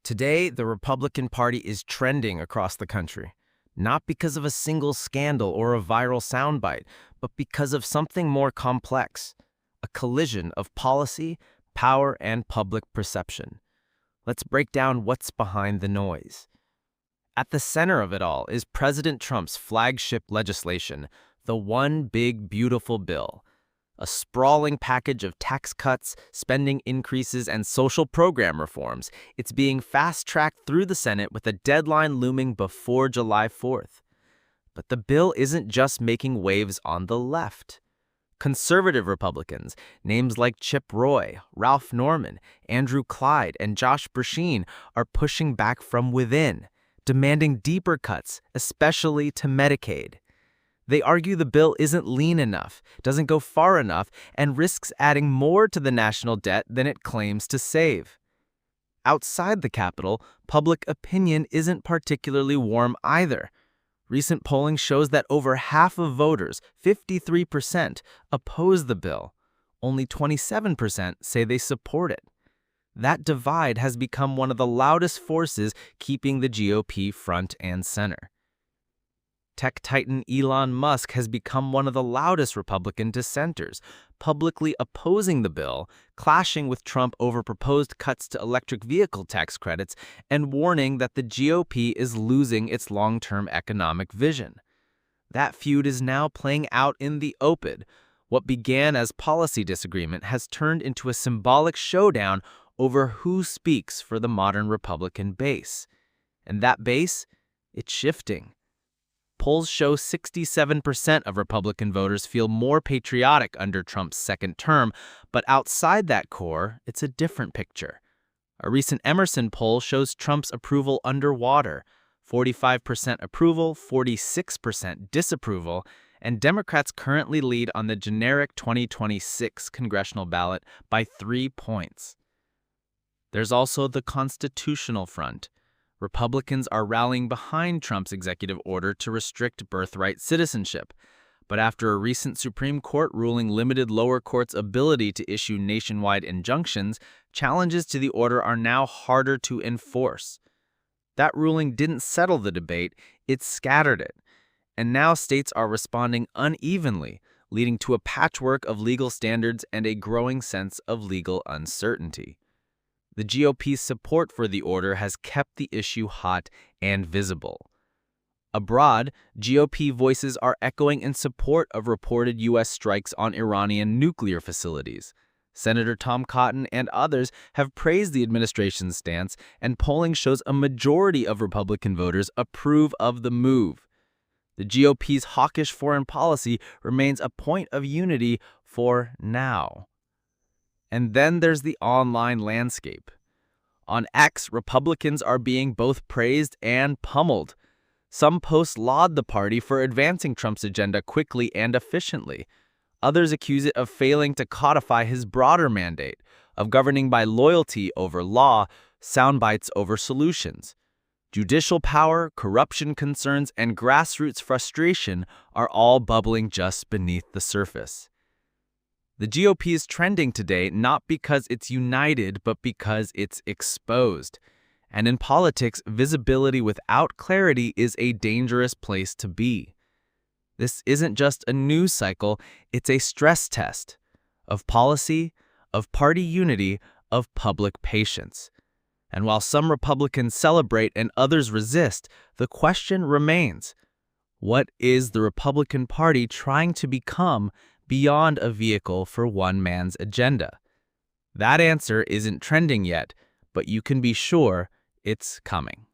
Today, the Republican Party is trending across the country, not because of a single scandal or a viral soundbite, but because of something more complex, a collision of policy, power, and public perception. Let's break down what's behind the noise. At the center of it all is President Trump's flagship legislation, the One Big Beautiful Bill, a sprawling package of tax cuts, spending increases, and social program reforms. It's being fast-tracked through the Senate with a deadline looming before July 4th. But the bill isn't just making waves on the left. Conservative Republicans, names like Chip Roy, Ralph Norman, Andrew Clyde, and Josh Brecheen, are pushing back from within, demanding deeper cuts, especially to Medicaid. They argue the bill isn't lean enough, doesn't go far enough, and risks adding more to the national debt than it claims to save. Outside the Capitol, public opinion isn't particularly warm either. Recent polling shows that over half of voters, 53%, oppose the bill. Only 27% say they support it. That divide has become one of the loudest forces keeping the GOP front and center. Tech titan Elon Musk has become one of the loudest Republican dissenters, publicly opposing the bill, clashing with Trump over proposed cuts to electric vehicle tax credits, and warning that the GOP is losing its long-term economic vision. That feud is now playing out in the open. What began as policy disagreement has turned into a symbolic showdown over who speaks for the modern Republican base. And that base, it's shifting. Polls show 67% of Republican voters feel more patriotic under Trump's second term, but outside that core, it's a different picture. A recent Emerson poll shows Trump's approval underwater, 45% approval, 46% disapproval, and Democrats currently lead on the generic 2026 congressional ballot by 3 points. There's also the constitutional front. Republicans are rallying behind Trump's executive order to restrict birthright citizenship. But after a recent Supreme Court ruling limited lower courts' ability to issue nationwide injunctions, challenges to the order are now harder to enforce. That ruling didn't settle the debate, it scattered it. And now states are responding unevenly, leading to a patchwork of legal standards and a growing sense of legal uncertainty. The GOP's support for the order has kept the issue hot and visible. Abroad, GOP voices are echoing in support of reported U.S. strikes on Iranian nuclear facilities. Senator Tom Cotton and others have praised the administration's stance, and polling shows a majority of Republican voters approve of the move. The GOP's hawkish foreign policy remains a point of unity for now. And then there's the online landscape. On X, Republicans are being both praised and pummeled. Some posts laud the party for advancing Trump's agenda quickly and efficiently. Others accuse it of failing to codify his broader mandate, of governing by loyalty over law, soundbites over solutions. Judicial power, corruption concerns, and grassroots frustration are all bubbling just beneath the surface. The GOP is trending today not because it's united, but because it's exposed. And in politics, visibility without clarity is a dangerous place to be. This isn't just a news cycle, it's a stress test of policy, of party unity, of public patience. And while some Republicans celebrate and others resist, the question remains: what is the Republican Party trying to become beyond a vehicle for one man's agenda? That answer isn't trending yet, but you can be sure it's coming.